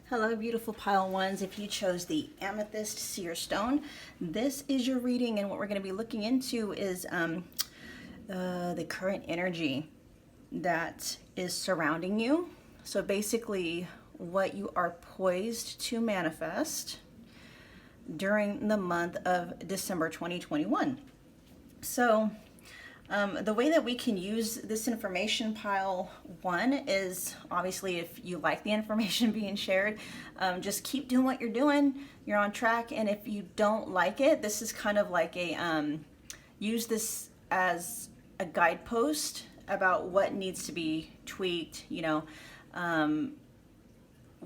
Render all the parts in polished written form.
Hello, beautiful pile ones. If you chose the Amethyst Seer Stone, this is your reading, and what we're going to be looking into is the current energy that is surrounding you. So basically, what you are poised to manifest during the month of December 2021. So the way that we can use this information, pile one, is obviously if you like the information being shared, just keep doing what you're doing. You're on track. And if you don't like it, this is kind of like a, use this as a guidepost about what needs to be tweaked,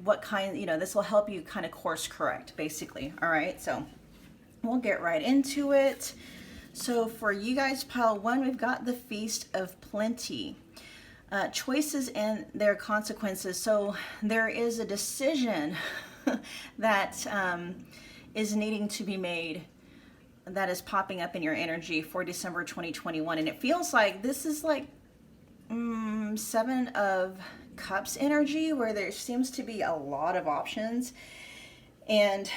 what kind, this will help you kind of course correct, basically. All right, so we'll get right into it. So for you guys, pile one, we've got the Feast of Plenty. Choices and their consequences. So there is a decision that is needing to be made that is popping up in your energy for December 2021. And it feels like this is like Seven of Cups energy, where there seems to be a lot of options. And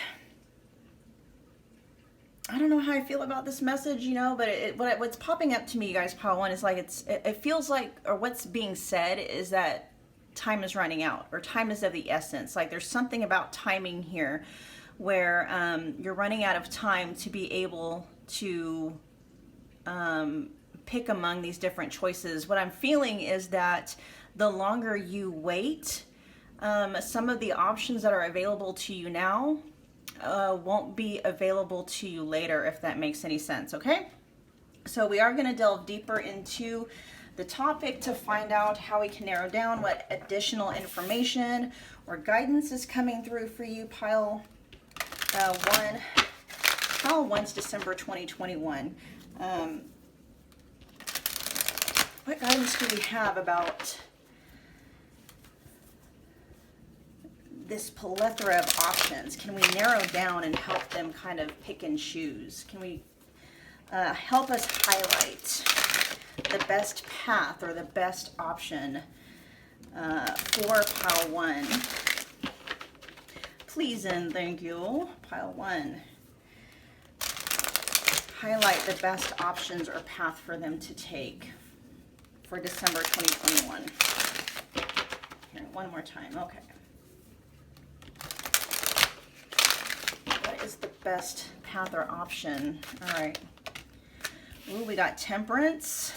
I don't know how I feel about this message, but what's popping up to me, you guys, pile one, is like it feels like, or what's being said is that time is running out, or time is of the essence. Like there's something about timing here where you're running out of time to be able to pick among these different choices. What I'm feeling is that the longer you wait, some of the options that are available to you now won't be available to you later, if that makes any sense. Okay, so we are going to delve deeper into the topic to find out how we can narrow down what additional information or guidance is coming through for you, pile one. Pile one's December 2021. What guidance do we have about this plethora of options? Can we narrow down and help them kind of pick and choose? Can we help us highlight the best path or the best option for pile one? Please and thank you, pile one. Highlight the best options or path for them to take for December 2021. Here, one more time. Okay. What is the best path or option? All right. Ooh, we got Temperance.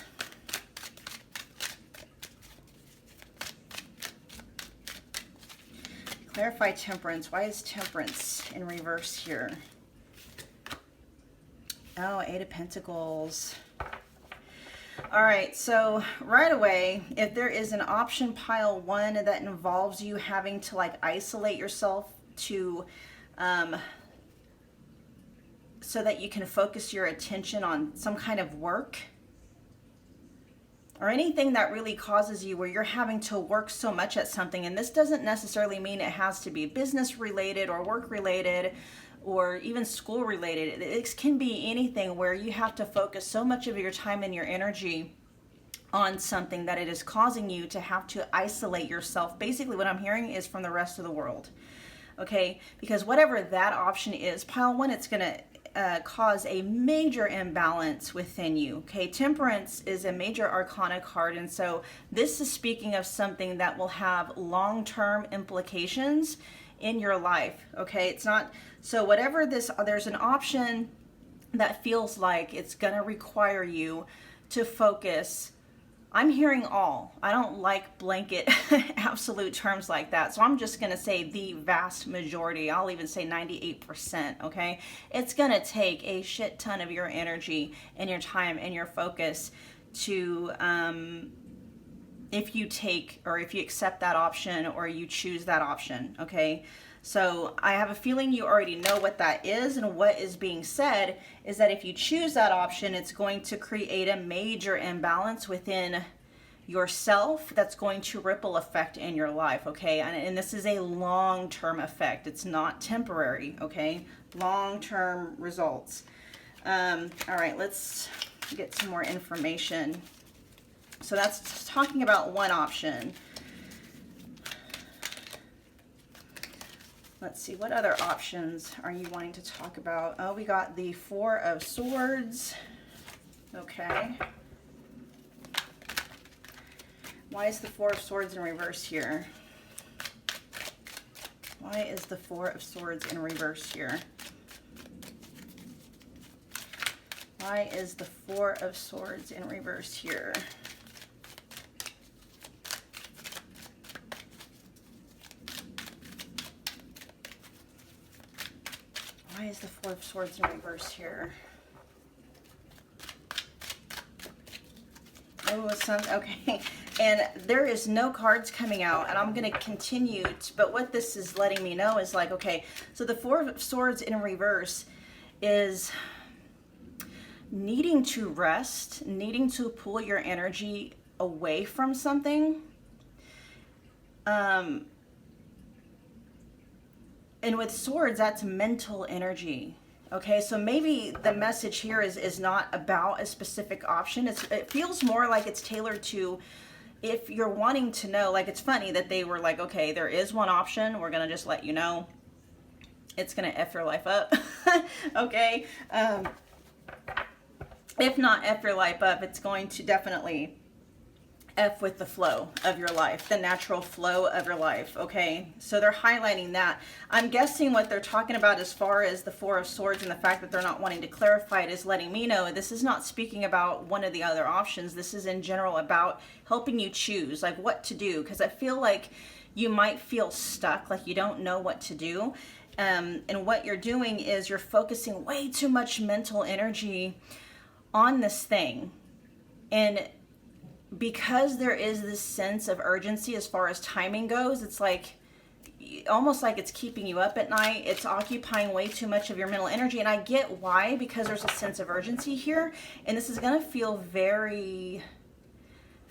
Clarify Temperance. Why is Temperance in reverse here? Oh, Eight of Pentacles. All right, so right away, if there is an option, pile one, that involves you having to like isolate yourself to so that you can focus your attention on some kind of work or anything that really causes you where you're having to work so much at something. And this doesn't necessarily mean it has to be business related or work related or even school related. It can be anything where you have to focus so much of your time and your energy on something that it is causing you to have to isolate yourself. Basically what I'm hearing is from the rest of the world. Okay, because whatever that option is, pile one, it's going to cause a major imbalance within you. Okay, Temperance is a major arcana card, and so this is speaking of something that will have long-term implications in your life. Okay, it's not, so whatever this, there's an option that feels like it's going to require you to focus. I'm hearing all. I don't like blanket absolute terms like that. So I'm just going to say the vast majority. I'll even say 98%, okay? It's going to take a shit ton of your energy and your time and your focus to, if you take, or if you accept that option or you choose that option, okay? So I have a feeling you already know what that is, and what is being said is that if you choose that option, it's going to create a major imbalance within yourself that's going to ripple effect in your life, okay? And this is a long-term effect. It's not temporary, okay? Long-term results. All right, let's get some more information. So that's talking about one option. Let's see, what other options are you wanting to talk about? Oh, we got the Four of Swords. Okay. Why is the Four of Swords in reverse here? Why is the Four of Swords in reverse here? Why is the Four of Swords in reverse here? Why is the Four of Swords in reverse here? Oh, okay. And there is no cards coming out, and I'm going to continue. But what this is letting me know is like, okay, so the Four of Swords in reverse is needing to rest, needing to pull your energy away from something. And with swords, that's mental energy. Okay, so maybe the message here is not about a specific option. It feels more like it's tailored to if you're wanting to know. Like, it's funny that they were like, okay, there is one option. We're going to just let you know. It's going to F your life up. Okay. If not F your life up, it's going to definitely F with the flow of your life, the natural flow of your life, okay? So they're highlighting that. I'm guessing what they're talking about as far as the Four of Swords and the fact that they're not wanting to clarify it is letting me know this is not speaking about one of the other options. This is in general about helping you choose, like what to do, because I feel like you might feel stuck, like you don't know what to do. And what you're doing is you're focusing way too much mental energy on this thing. And because there is this sense of urgency as far as timing goes, it's like almost like it's keeping you up at night. It's occupying way too much of your mental energy. And I get why, because there's a sense of urgency here. And this is going to feel very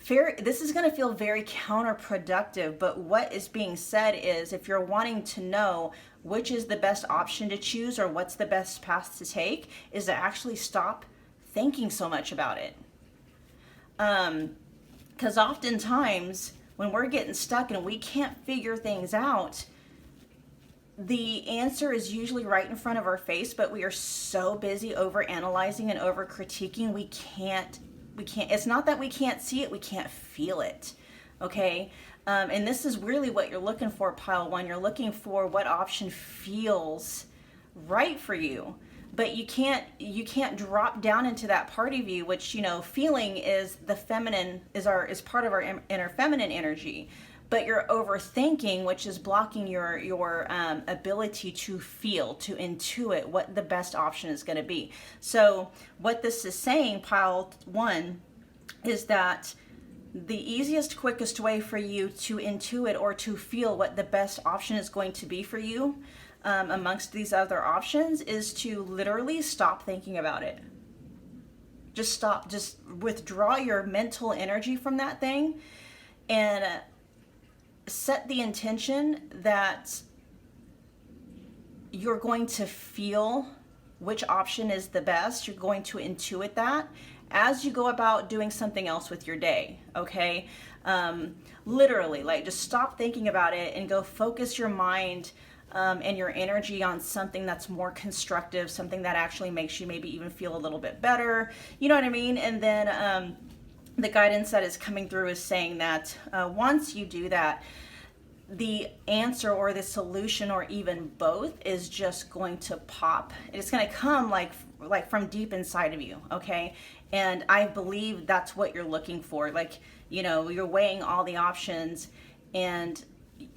counterproductive. But what is being said is, if you're wanting to know which is the best option to choose or what's the best path to take, is to actually stop thinking so much about it. Because oftentimes when we're getting stuck and we can't figure things out, the answer is usually right in front of our face, but we are so busy over analyzing and over critiquing, we can't, it's not that we can't see it, we can't feel it. Okay. And this is really what you're looking for, pile one. You're looking for what option feels right for you. But you can't drop down into that part of you, which, you know, feeling is the feminine, is part of our inner feminine energy. But you're overthinking, which is blocking your ability to feel, to intuit what the best option is going to be. So what this is saying, pile one, is that the easiest, quickest way for you to intuit or to feel what the best option is going to be for you amongst these other options is to literally stop thinking about it. Just stop, just withdraw your mental energy from that thing and set the intention that you're going to feel which option is the best. You're going to intuit that as you go about doing something else with your day, okay? Literally, like, just stop thinking about it and go focus your mind and your energy on something that's more constructive, something that actually makes you maybe even feel a little bit better. You know what I mean? And then the guidance that is coming through is saying that once you do that, the answer or the solution or even both is just going to pop. It's going to come like from deep inside of you, okay? And I believe that's what you're looking for. Like, you know, you're weighing all the options and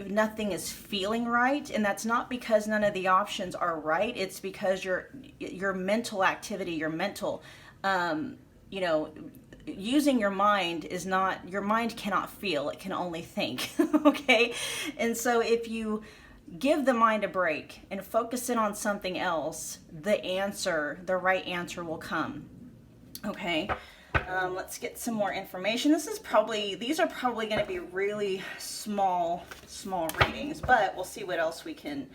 nothing is feeling right, and that's not because none of the options are right. It's because your mental activity, your mental, you know, using your mind is not, your mind cannot feel, it can only think. Okay. And so if you give the mind a break and focus in on something else, the right answer will come. Okay. Let's get some more information. These are probably going to be really small readings, but we'll see what else we can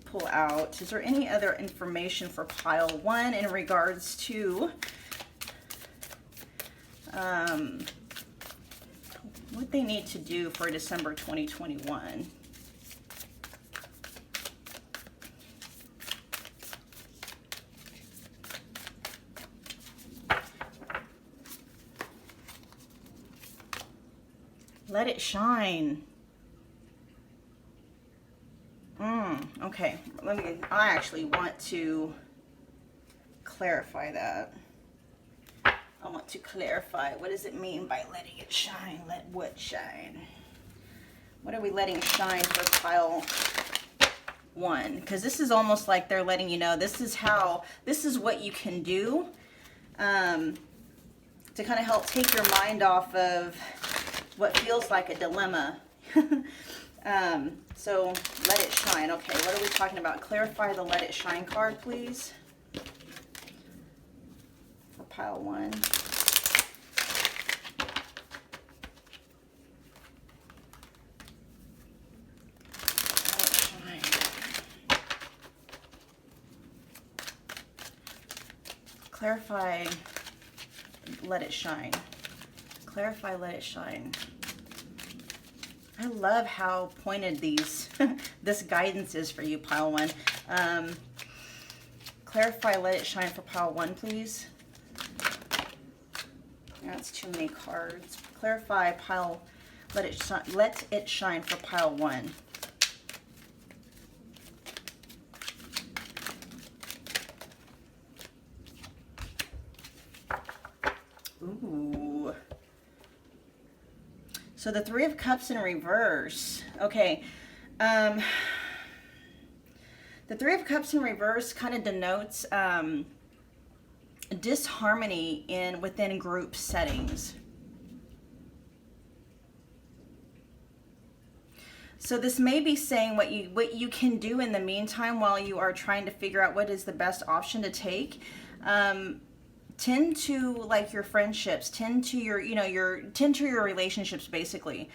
pull out. Is there any other information for pile one in regards to what they need to do for December 2021? Let it shine. Okay, I actually want to clarify that. I want to clarify, what does it mean by letting it shine? Let what shine? What are we letting shine for pile 1? Because this is almost like they're letting you know this is what you can do to kind of help take your mind off of what feels like a dilemma. So let it shine. Okay, what are we talking about? Clarify the let it shine card, please. For pile 1. Let it shine. Clarify, let it shine. Clarify, let it shine. I love how pointed this guidance is for you, pile 1. Clarify, let it shine for pile 1, please. That's too many cards. Clarify, let it shine for pile 1. Ooh. So the 3 of Cups in reverse. Okay. The 3 of Cups in reverse kind of denotes disharmony within group settings. So this may be saying what you can do in the meantime while you are trying to figure out what is the best option to take. Tend to like your friendships, tend to your relationships, basically.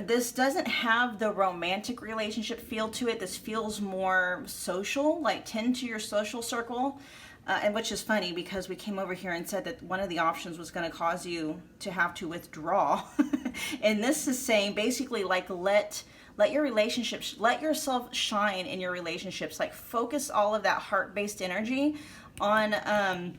This doesn't have the romantic relationship feel to it. This feels more social, like tend to your social circle. And which is funny because we came over here and said that one of the options was going to cause you to have to withdraw. And this is saying basically like let your relationships, let yourself shine in your relationships, like focus all of that heart-based energy on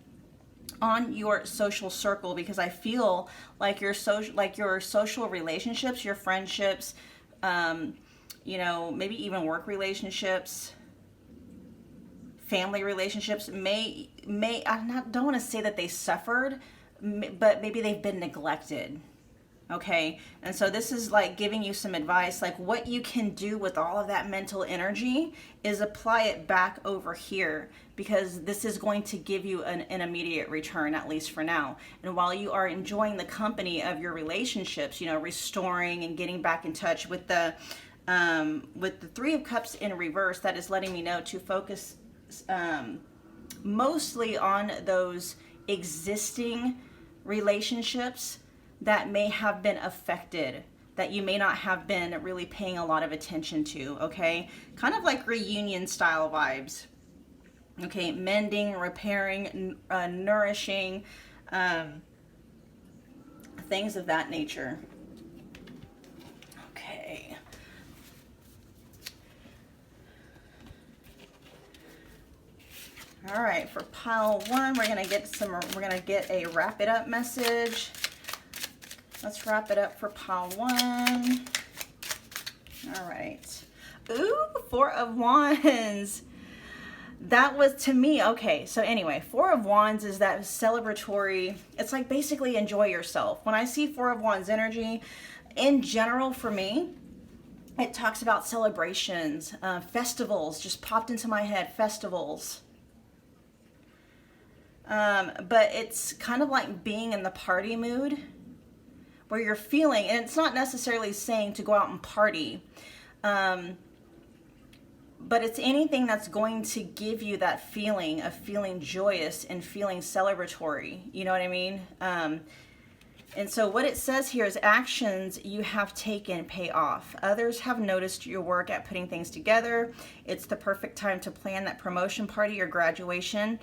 your social circle, because I feel like your social relationships, your friendships, maybe even work relationships, family relationships don't want to say that they suffered, but maybe they've been neglected. Okay, and so this is like giving you some advice, like what you can do with all of that mental energy is apply it back over here, because this is going to give you an immediate return, at least for now. And while you are enjoying the company of your relationships, restoring and getting back in touch with the 3 of Cups in reverse, that is letting me know to focus mostly on those existing relationships that may have been affected, that you may not have been really paying a lot of attention to, okay? Kind of like reunion style vibes, okay? Mending, repairing, nourishing, things of that nature. Okay. All right, for pile 1, we're gonna get a wrap it up message. Let's wrap it up for pile 1. All right. Ooh, 4 of Wands. That was, to me, okay. So anyway, 4 of Wands is that celebratory. It's like basically enjoy yourself. When I see 4 of Wands energy, in general for me, it talks about celebrations, festivals. Just popped into my head, festivals. But it's kind of like being in the party mood, where you're feeling, and it's not necessarily saying to go out and party, but it's anything that's going to give you that feeling of feeling joyous and feeling celebratory. You know what I mean? And so what it says here is actions you have taken pay off. Others have noticed your work at putting things together. It's the perfect time to plan that promotion party or graduation.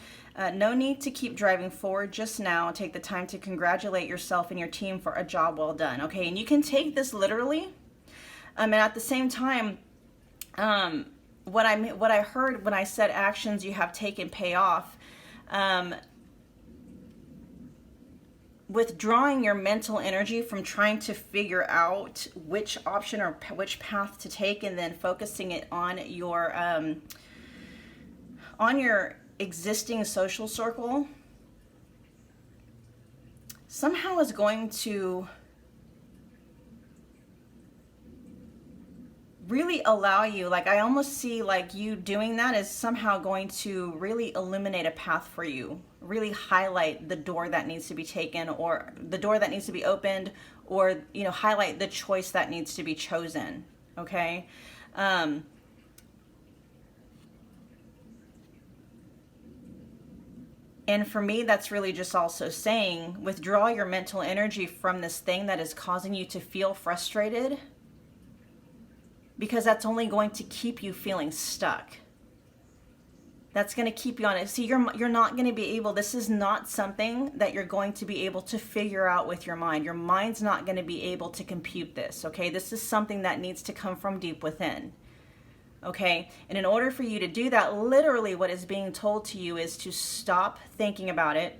No need to keep driving forward just now. Take the time to congratulate yourself and your team for a job well done. Okay, and you can take this literally. And at the same time, what I heard when I said actions you have taken pay off, withdrawing your mental energy from trying to figure out which option or which path to take, and then focusing it on your existing social circle, somehow is going to really allow you, like I almost see like you doing that is somehow going to really illuminate a path for you, really highlight the door that needs to be taken, or the door that needs to be opened, or, you know, highlight the choice that needs to be chosen. Okay. And for me, that's really just also saying, withdraw your mental energy from this thing that is causing you to feel frustrated, because that's only going to keep you feeling stuck. That's going to keep you on it. See, you're not going to be able, this is not something that you're going to be able to figure out with your mind. Your mind's not going to be able to compute this, okay? This is something that needs to come from deep within. Okay, and in order for you to do that, literally what is being told to you is to stop thinking about it,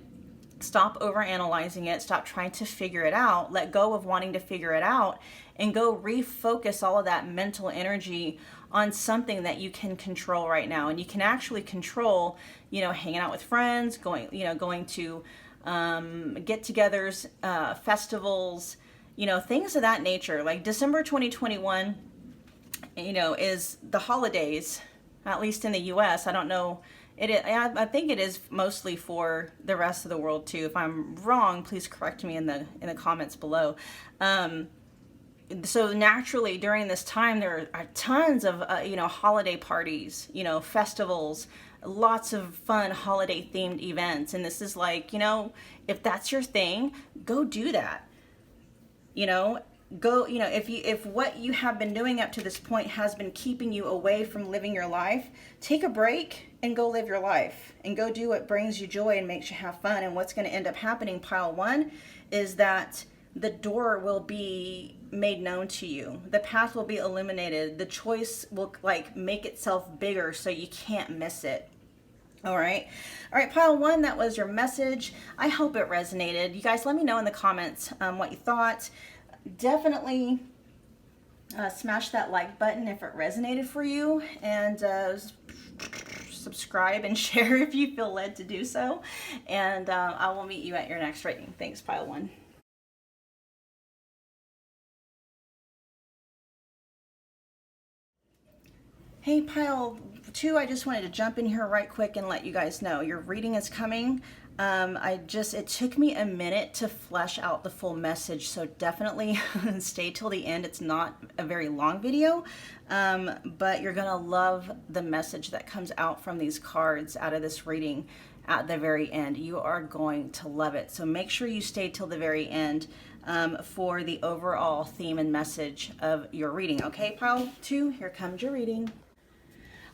stop overanalyzing it, stop trying to figure it out, let go of wanting to figure it out, and go refocus all of that mental energy on something that you can control right now. And you can actually control, you know, hanging out with friends, going to get-togethers, festivals, you know, things of that nature. Like December 2021, you know, is the holidays, at least in the US. I don't know. I think it is mostly for the rest of the world too. If I'm wrong, please correct me in the comments below. So naturally, during this time, there are tons of you know, holiday parties, you know, festivals, lots of fun holiday themed events. And this is like, you know, if that's your thing, go do that. You know, go, you know, if what you have been doing up to this point has been keeping you away from living your life, take a break and go live your life and go do what brings you joy and makes you have fun. And what's going to end up happening, pile one, is that the door will be made known to you. The path will be illuminated. The choice will like make itself bigger so you can't miss it. All right, pile one, that was your message. I hope it resonated. You guys, let me know in the comments what you thought. Definitely smash that like button if it resonated for you, and subscribe and share if you feel led to do so. And I will meet you at your next reading. Thanks, pile one. Hey, pile two, I just wanted to jump in here right quick and let you guys know your reading is coming. It took me a minute to flesh out the full message, so definitely stay till the end. It's not a very long video, but you're gonna love the message that comes out from these cards out of this reading at the very end. You are going to love it. So make sure you stay till the very end for the overall theme and message of your reading. Okay, pile two, here comes your reading.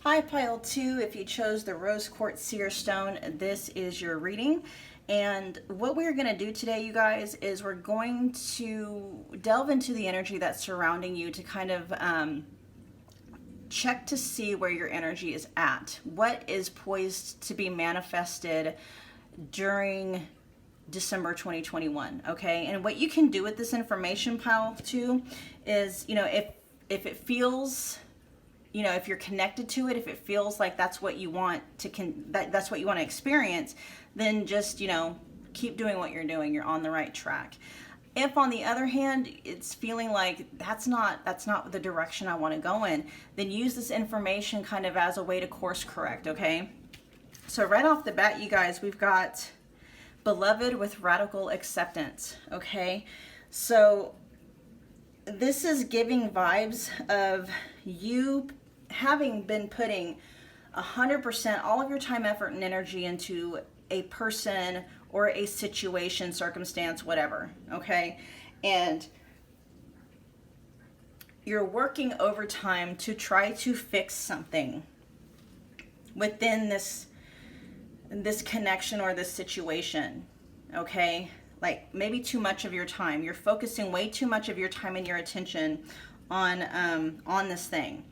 Hi, pile two. If you chose the rose quartz seer stone, this is your reading. And what we're going to do today, you guys, is we're going to delve into the energy that's surrounding you to kind of check to see where your energy is at. What is poised to be manifested during December 2021, okay? And what you can do with this information, pile two, is, you know, if it feels, you know, if you're connected to it, if it feels like that's what you want to that's what you want to experience, then just, you know, keep doing what you're doing. You're on the right track. If on the other hand, it's feeling like that's not the direction I want to go in, then use this information kind of as a way to course correct, okay? So right off the bat, you guys, we've got beloved with radical acceptance, okay? So this is giving vibes of you having been putting 100% all of your time, effort, and energy into a person or a situation, circumstance, whatever, okay? And you're working overtime to try to fix something within this connection or this situation, okay? Like maybe too much of your time. You're focusing way too much of your time and your attention on this thing.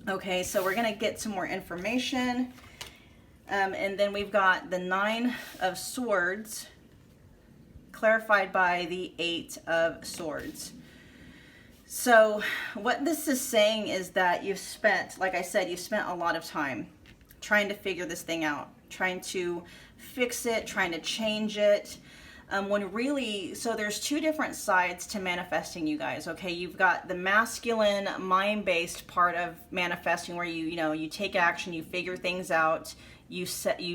Okay, so we're gonna get some more information. And then we've got the 9 of Swords, clarified by the Eight of Swords. So what this is saying is that you've spent, like I said, you've spent a lot of time trying to figure this thing out, trying to fix it, trying to change it. When really, so there's two different sides to manifesting, you guys, okay? You've got the masculine, mind-based part of manifesting where you take action, you figure things out, you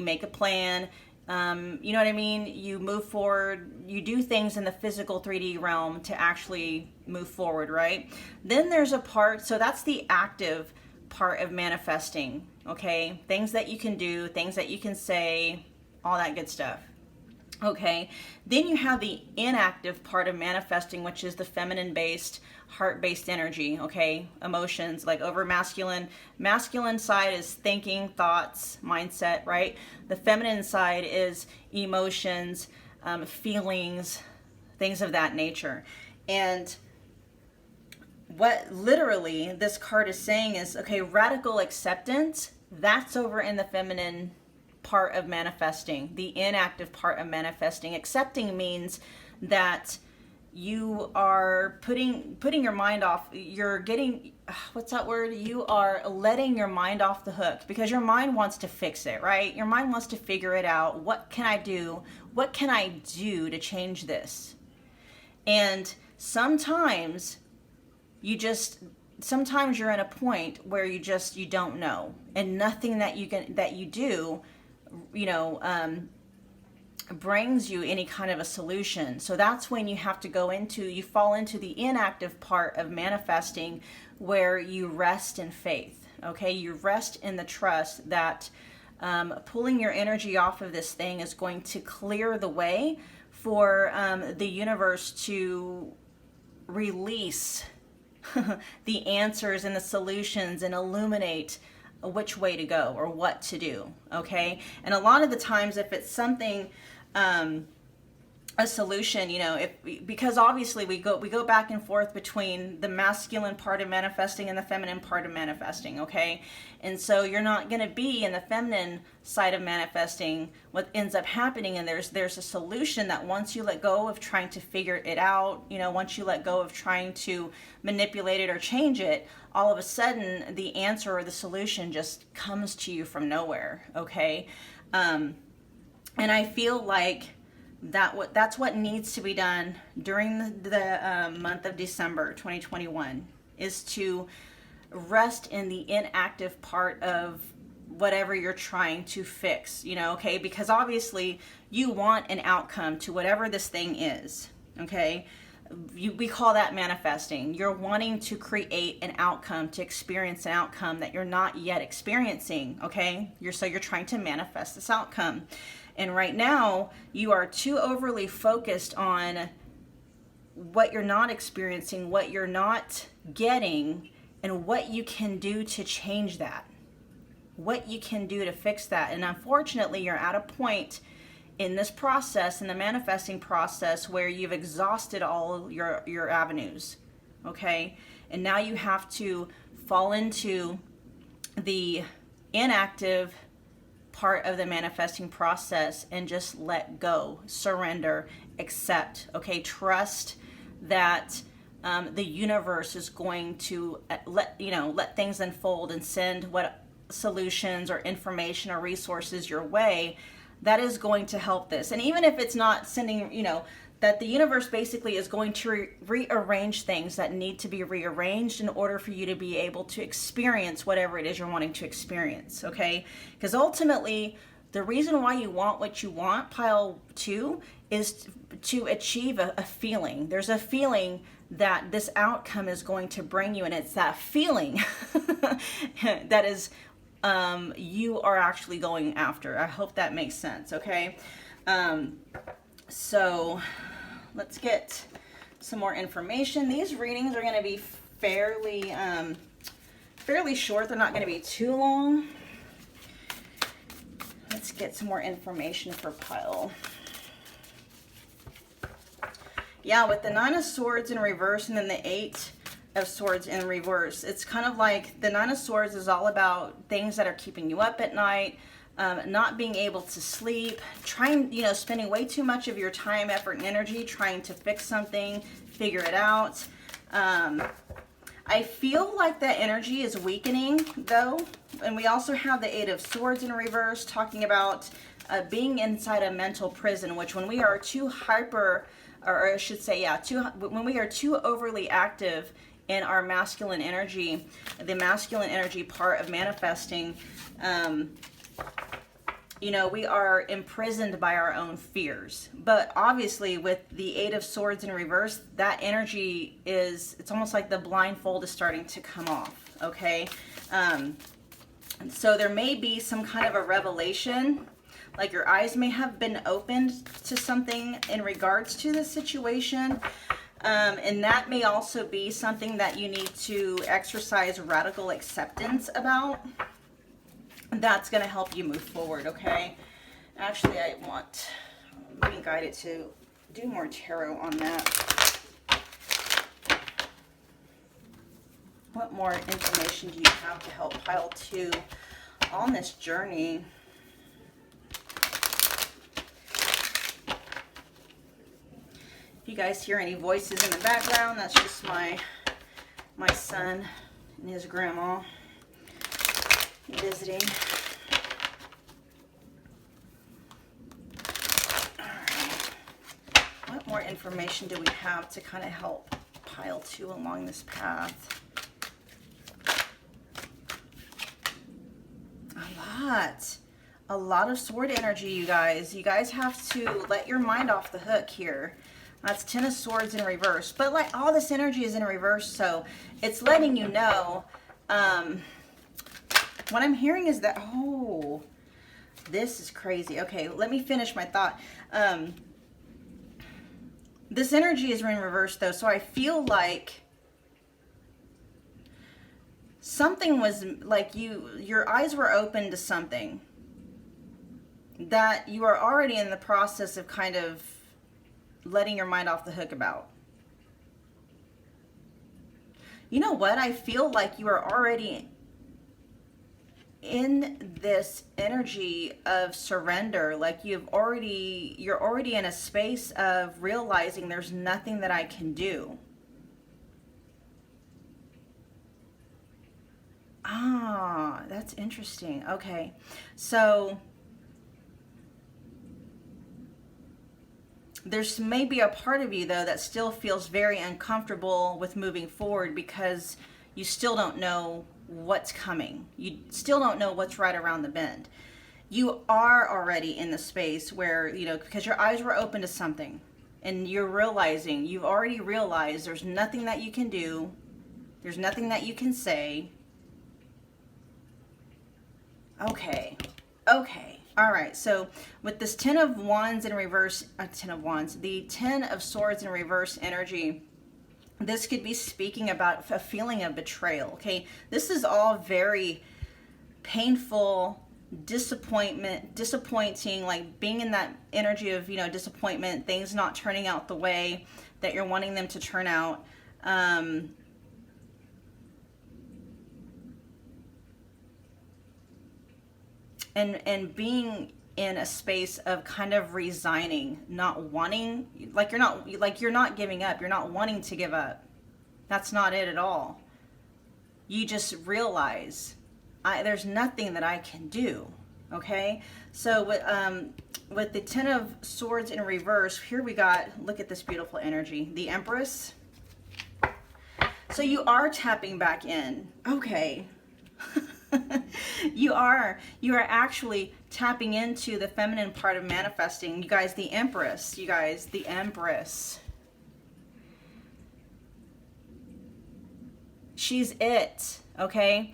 make a plan, you know what I mean? You move forward, you do things in the physical 3D realm to actually move forward, right? Then there's a part, so that's the active part of manifesting, okay? Things that you can do, things that you can say, all that good stuff. Okay, then you have the inactive part of manifesting, which is the feminine-based, heart-based energy, okay? Emotions, like over masculine. Masculine side is thinking, thoughts, mindset, right? The feminine side is emotions, feelings, things of that nature. And what literally this card is saying is, okay, radical acceptance, that's over in the feminine part of manifesting, the inactive part of manifesting. Accepting means that you are putting your mind off, you're getting, what's that word? You are letting your mind off the hook because your mind wants to fix it, right? Your mind wants to figure it out. What can I do? What can I do to change this? And sometimes you're in a point where you don't know, and nothing that you do brings you any kind of a solution. So that's when you have to you fall into the inactive part of manifesting where you rest in faith, okay? You rest in the trust that pulling your energy off of this thing is going to clear the way for the universe to release the answers and the solutions and illuminate which way to go or what to do, okay? And a lot of the times if it's something, a solution, because obviously we go back and forth between the masculine part of manifesting and the feminine part of manifesting, okay? And so you're not going to be in the feminine side of manifesting. What ends up happening, and there's a solution that once you let go of trying to figure it out, once you let go of trying to manipulate it or change it, all of a sudden the answer or the solution just comes to you from nowhere, okay? And I feel like that's what needs to be done during the month of December 2021, is to rest in the inactive part of whatever you're trying to fix, okay? Because obviously you want an outcome to whatever this thing is, okay? We call that manifesting. You're wanting to create an outcome, to experience an outcome that you're not yet experiencing, okay? You're trying to manifest this outcome. And right now, you are too overly focused on what you're not experiencing, what you're not getting, and what you can do to change that. What you can do to fix that. And unfortunately, you're at a point in this process, in the manifesting process, where you've exhausted all your avenues, okay? And now you have to fall into the inactive part of the manifesting process and just let go, surrender, accept, okay? Trust that the universe is going to let things unfold and send what solutions or information or resources your way that is going to help this. And even if it's not sending, that the universe basically is going to rearrange things that need to be rearranged in order for you to be able to experience whatever it is you're wanting to experience, okay? Because ultimately, the reason why you want what you want, pile 2, is to achieve a feeling. There's a feeling that this outcome is going to bring you, and it's that feeling that is you are actually going after. I hope that makes sense, okay? So let's get some more information. These readings are going to be fairly short. They're not going to be too long. Let's get some more information for pile. Yeah, with the 9 of Swords in reverse and then the 8 of Swords in reverse, it's kind of like the 9 of Swords is all about things that are keeping you up at night, not being able to sleep, trying, spending way too much of your time, effort, and energy trying to fix something, figure it out. I feel like that energy is weakening though. And we also have the Eight of Swords in reverse, talking about being inside a mental prison, which when we are too hyper, or I should say, when we are too overly active in our masculine energy, the masculine energy part of manifesting, we are imprisoned by our own fears. But obviously with the Eight of Swords in reverse, that energy it's almost like the blindfold is starting to come off, okay? So there may be some kind of a revelation, like your eyes may have been opened to something in regards to the situation. And that may also be something that you need to exercise radical acceptance about. That's going to help you move forward, okay? Actually, I want being guided to do more tarot on that. What more information do you have to help pile 2 on this journey? If you guys hear any voices in the background, that's just my son and his grandma visiting. All right. What more information do we have to kind of help pile 2 along this path? A lot of sword energy, you guys. You guys have to let your mind off the hook here. That's 10 of Swords in reverse. But like all this energy is in reverse, so it's letting you know. What I'm hearing is that, oh, this is crazy. Okay, let me finish my thought. This energy is in reverse though, so I feel like something was like your eyes were open to something that you are already in the process of kind of letting your mind off the hook about. You know what? I feel like you are already in this energy of surrender. Like you're already in a space of realizing there's nothing that I can do. Ah, that's interesting. Okay. So there's maybe a part of you though that still feels very uncomfortable with moving forward because you still don't know what's coming. You still don't know what's right around the bend. You are already in the space where, because your eyes were open to something and you've already realized there's nothing that you can do. There's nothing that you can say. Okay. All right, so with this 10 of Wands in reverse, the 10 of Swords in reverse energy, this could be speaking about a feeling of betrayal, okay? This is all very painful, disappointing, like being in that energy of, disappointment, things not turning out the way that you're wanting them to turn out. And being in a space of kind of resigning, not wanting, you're not giving up, you're not wanting to give up. That's not it at all. You just realize there's nothing that I can do. Okay, so with the 10 of Swords in reverse, here we got, look at this beautiful energy, the Empress. So you are tapping back in. Okay. You are actually tapping into the feminine part of manifesting. You guys, the Empress. She's it, okay?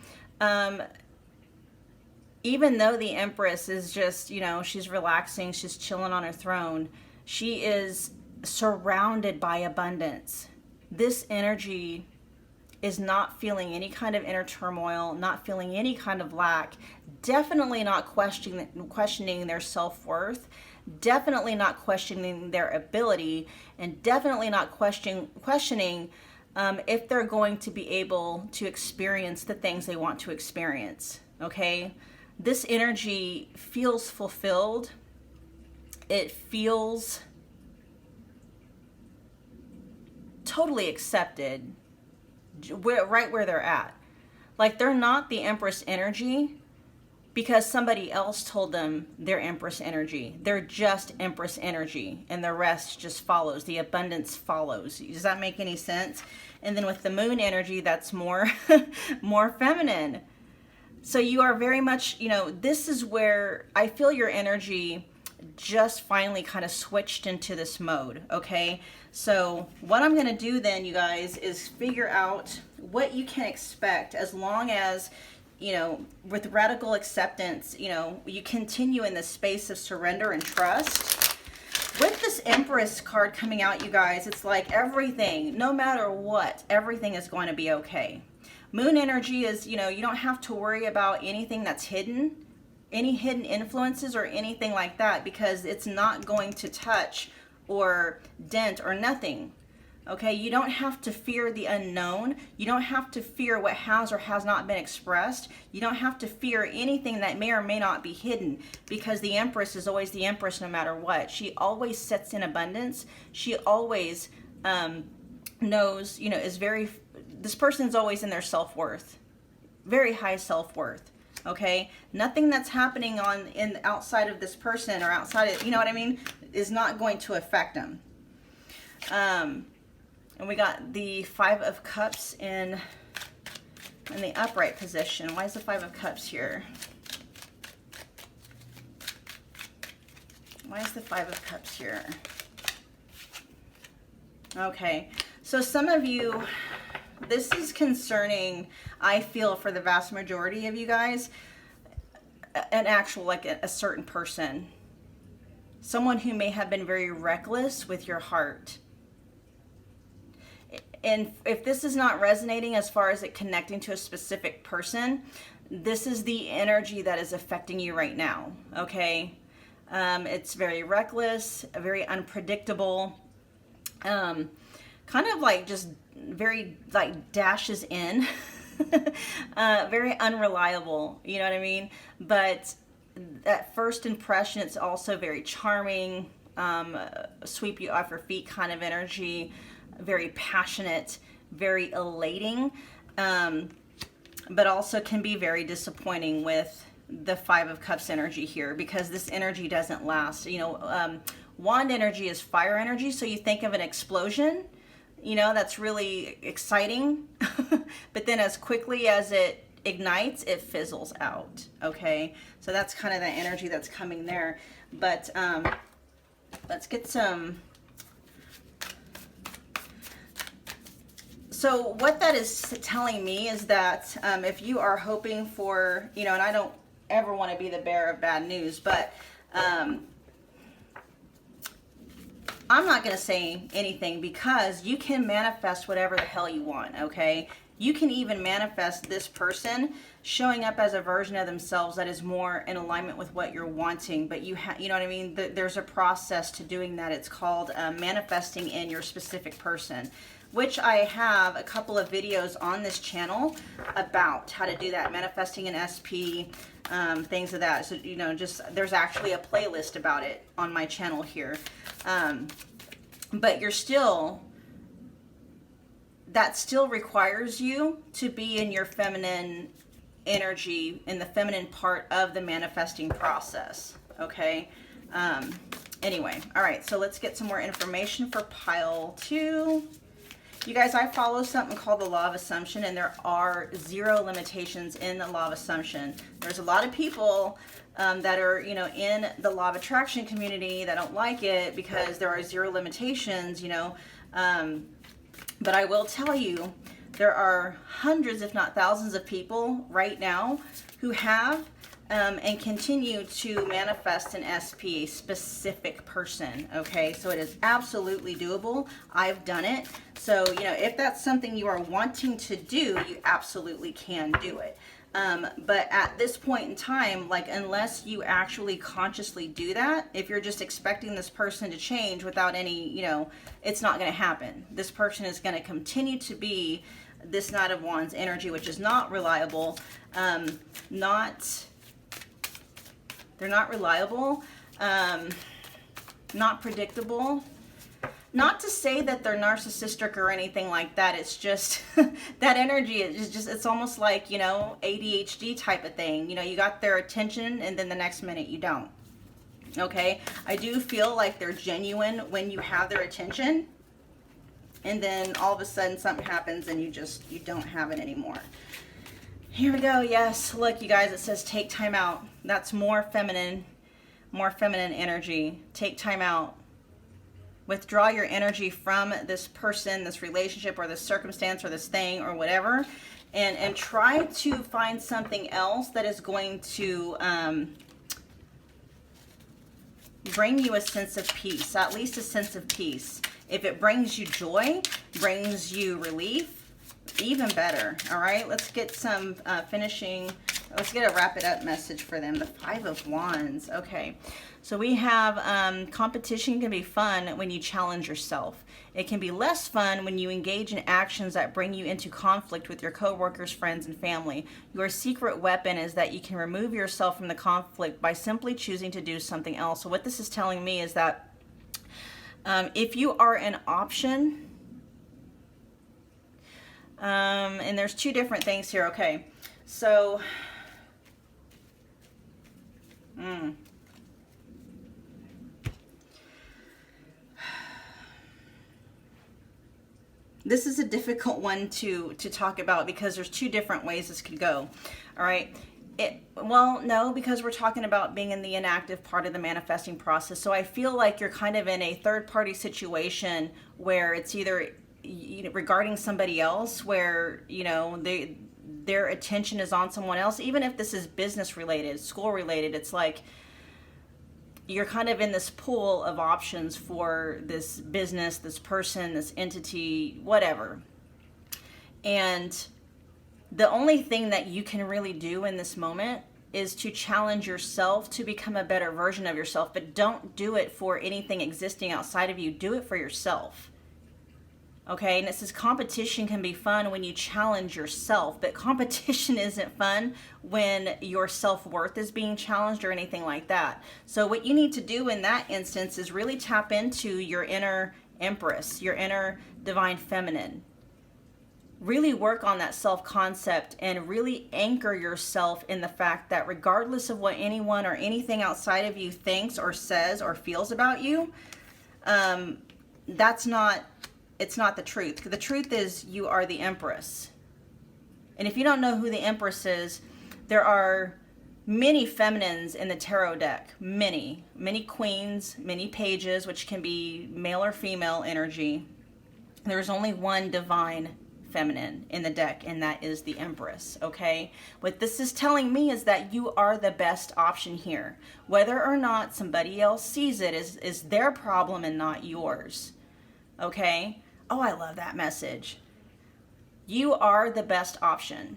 Even though the Empress is just, she's relaxing, she's chilling on her throne, she is surrounded by abundance. This energy is not feeling any kind of inner turmoil, not feeling any kind of lack, definitely not questioning their self-worth, definitely not questioning their ability, and definitely not questioning if they're going to be able to experience the things they want to experience, okay? this energy feels fulfilled. It feels totally accepted right where they're at. Like they're not the Empress energy because somebody else told them they're Empress energy. They're just Empress energy, and the rest just follows. The abundance follows. Does that make any sense? And then with the moon energy, that's more more feminine. So you are very much, you know, this is where I feel your energy just finally kind of switched into this mode, okay? So what I'm going to do then, you guys, is figure out what you can expect as long as, you know, with radical acceptance, you know, you continue in this space of surrender and trust. With this Empress card coming out, you guys, it's like everything, no matter what, everything is going to be okay. Moon energy is, you know, you don't have to worry about anything that's hidden, any hidden influences or anything like that, because it's not going to touch or dent or nothing. Okay, you don't have to fear the unknown. You don't have to fear what has or has not been expressed. You don't have to fear anything that may or may not be hidden, because the Empress is always the Empress no matter what. She always sets in abundance. She always knows, you know, this person's always in their self-worth, very high self-worth. Okay, nothing that's happening outside of this person or outside of, you know what I mean, is not going to affect them. And we got the Five of Cups in the upright position. Why is the Five of Cups here? Why is the Five of Cups here? Okay, so some of you, this is concerning, I feel, for the vast majority of you guys, an actual, like a certain person. Someone who may have been very reckless with your heart. And if this is not resonating as far as it connecting to a specific person, this is the energy that is affecting you right now, okay? It's very reckless, very unpredictable, kind of like just very like dashes in, very unreliable, you know what I mean? But at first impression, it's also very charming, sweep you off your feet kind of energy, very passionate, very elating, but also can be very disappointing with the Five of Cups energy here, because this energy doesn't last. You know, wand energy is fire energy, so you think of an explosion, you know, that's really exciting, but then as quickly as it ignites, it fizzles out, okay? So that's kind of the energy that's coming there. But let's get some. So what that is telling me is that if you are hoping for, you know, and I don't ever want to be the bearer of bad news, but I'm not going to say anything, because you can manifest whatever the hell you want, okay? You can even manifest this person showing up as a version of themselves that is more in alignment with what you're wanting, but you know what I mean? There's a process to doing that. It's called manifesting in your specific person, which I have a couple of videos on this channel about how to do that, manifesting in SP, things of that. So, you know, just there's actually a playlist about it on my channel here. But you're still, that still requires you to be in your feminine energy, in the feminine part of the manifesting process, okay? Anyway, all right, so let's get some more information for pile 2. You guys, I follow something called the Law of Assumption, and there are 0 limitations in the Law of Assumption. There's a lot of people that are, you know, in the Law of Attraction community that don't like it because there are 0 limitations, you know. But I will tell you, there are hundreds, if not thousands, of people right now who have and continue to manifest an SP, a specific person, okay? So it is absolutely doable. I've done it. So, you know, if that's something you are wanting to do, you absolutely can do it. But at this point in time, like, unless you actually consciously do that, if you're just expecting this person to change without any, you know, it's not going to happen. This person is going to continue to be this Knight of Wands energy, which is not reliable, not They're not reliable, not predictable. Not to say that they're narcissistic or anything like that. It's just that energy is just, it's almost like, you know, ADHD type of thing. You know, you got their attention and then the next minute you don't. Okay, I do feel like they're genuine when you have their attention, and then all of a sudden something happens and you don't have it anymore. Here we go. Yes, look, you guys, it says take time out. That's more feminine energy. Take time out. Withdraw your energy from this person, this relationship, or this circumstance, or this thing, or whatever, and try to find something else that is going to bring you a sense of peace, at least a sense of peace. If it brings you joy, brings you relief, even better. All right, let's get some let's get a wrap it up message for them. The 5 of Wands. Okay, so we have competition can be fun when you challenge yourself. It can be less fun when you engage in actions that bring you into conflict with your coworkers, friends, and family. Your secret weapon is that you can remove yourself from the conflict by simply choosing to do something else. So what this is telling me is that if you are an option, and there's two different things here. Okay, so this is a difficult one to talk about because there's two different ways this could go. All right. Well, no, because we're talking about being in the inactive part of the manifesting process. So I feel like you're kind of in a third-party situation where it's either regarding somebody else, where their attention is on someone else. Even if this is business related, school related, it's like you're kind of in this pool of options for this business, this person, this entity, whatever. And the only thing that you can really do in this moment is to challenge yourself to become a better version of yourself. But don't do it for anything existing outside of you. Do it for yourself. Okay, and it says competition can be fun when you challenge yourself, but competition isn't fun when your self-worth is being challenged or anything like that. So what you need to do in that instance is really tap into your inner Empress, your inner divine feminine. Really work on that self-concept and really anchor yourself in the fact that regardless of what anyone or anything outside of you thinks or says or feels about you, it's not the truth. The truth is you are the Empress. And if you don't know who the Empress is, there are many feminines in the tarot deck. Many queens, many pages, which can be male or female energy. There's only one divine feminine in the deck, and that is the Empress. Okay? What this is telling me is that you are the best option here. Whether or not somebody else sees it is their problem and not yours. Okay? Oh, I love that message. You are the best option.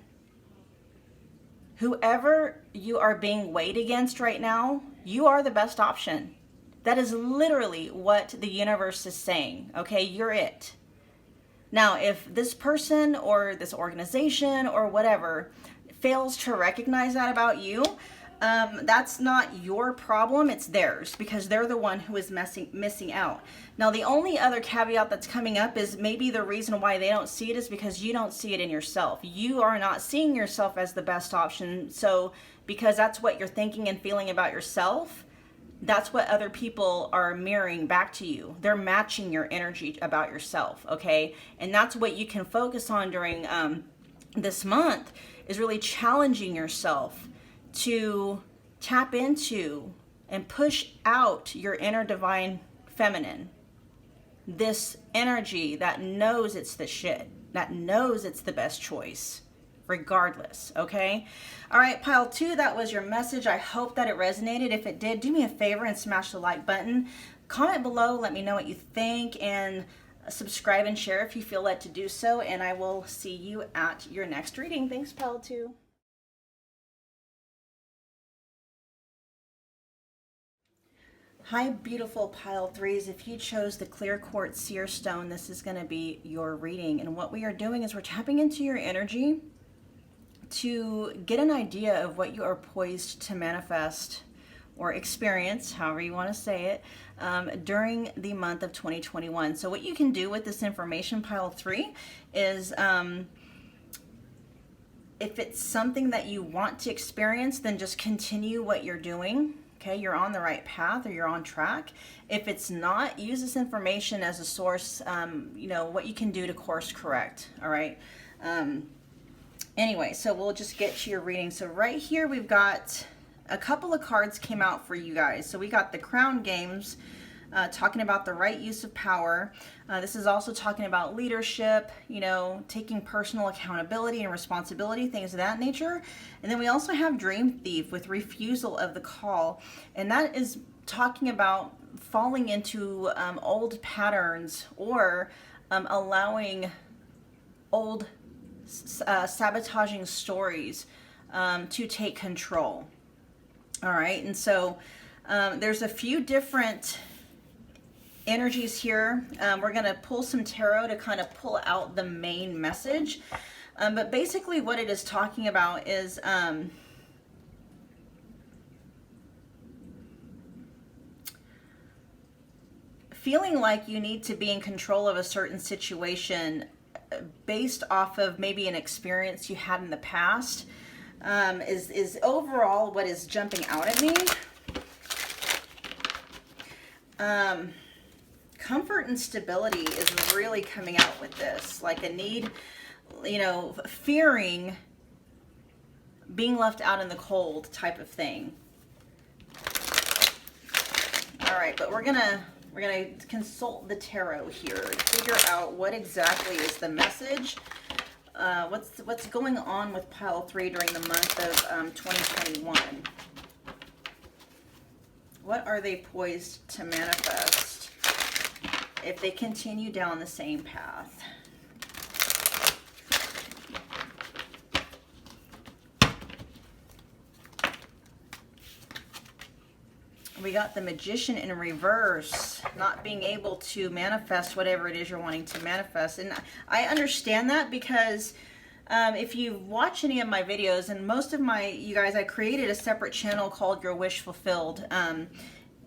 Whoever you are being weighed against right now, you are the best option. That is literally what the universe is saying. Okay, you're it. Now, if this person or this organization or whatever fails to recognize that about you, that's not your problem, it's theirs, because they're the one who is missing out. Now, the only other caveat that's coming up is maybe the reason why they don't see it is because you don't see it in yourself. You are not seeing yourself as the best option. So because that's what you're thinking and feeling about yourself, that's what other people are mirroring back to you. They're matching your energy about yourself, okay? And that's what you can focus on during this month, is really challenging yourself to tap into and push out your inner divine feminine. This energy that knows it's the shit, that knows it's the best choice, regardless, okay? All right, pile 2, that was your message. I hope that it resonated. If it did, do me a favor and smash the like button. Comment below, let me know what you think, and subscribe and share if you feel led to do so, and I will see you at your next reading. Thanks, pile 2. Hi, beautiful pile 3s. If you chose the clear quartz seer stone, this is going to be your reading. And what we are doing is we're tapping into your energy to get an idea of what you are poised to manifest or experience, however you want to say it, during the month of 2021. So what you can do with this information, pile 3, is if it's something that you want to experience, then just continue what you're doing. Okay, you're on the right path, or you're on track. If it's not, use this information as a source, you know, what you can do to course correct. All right. Anyway, so we'll just get to your reading. So right here, we've got a couple of cards came out for you guys. So we got the Crown Games, talking about the right use of power. This is also talking about leadership, you know, taking personal accountability and responsibility, things of that nature. And then we also have Dream Thief with refusal of the call. And that is talking about falling into old patterns, or allowing old sabotaging stories to take control. All right. And so there's a few different energies here. We're going to pull some tarot to kind of pull out the main message. But basically what it is talking about is feeling like you need to be in control of a certain situation based off of maybe an experience you had in the past, is overall what is jumping out at me. Comfort and stability is really coming out with this, like a need, you know, fearing being left out in the cold type of thing. All right, but we're gonna consult the tarot here to figure out what exactly is the message. What's going on with pile 3 during the month of 2021? What are they poised to manifest if they continue down the same path? We got the Magician in reverse, not being able to manifest whatever it is you're wanting to manifest. And I understand that because if you watch any of my videos, and most of you guys, I created a separate channel called Your Wish Fulfilled,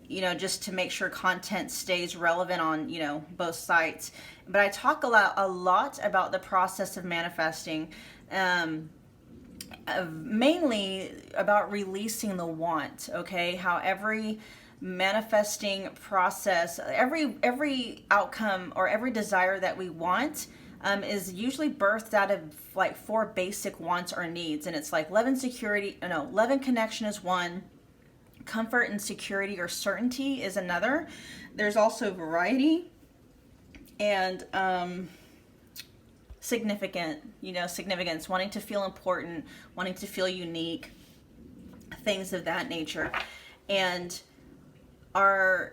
you know, just to make sure content stays relevant on, you know, both sites. But I talk a lot about the process of manifesting, mainly about releasing the want, okay? How every manifesting process, every outcome or every desire that we want is usually birthed out of like 4 basic wants or needs. And it's like love and security, love and connection is one, comfort and security or certainty is another. There's also variety and significance, wanting to feel important, wanting to feel unique, things of that nature. And our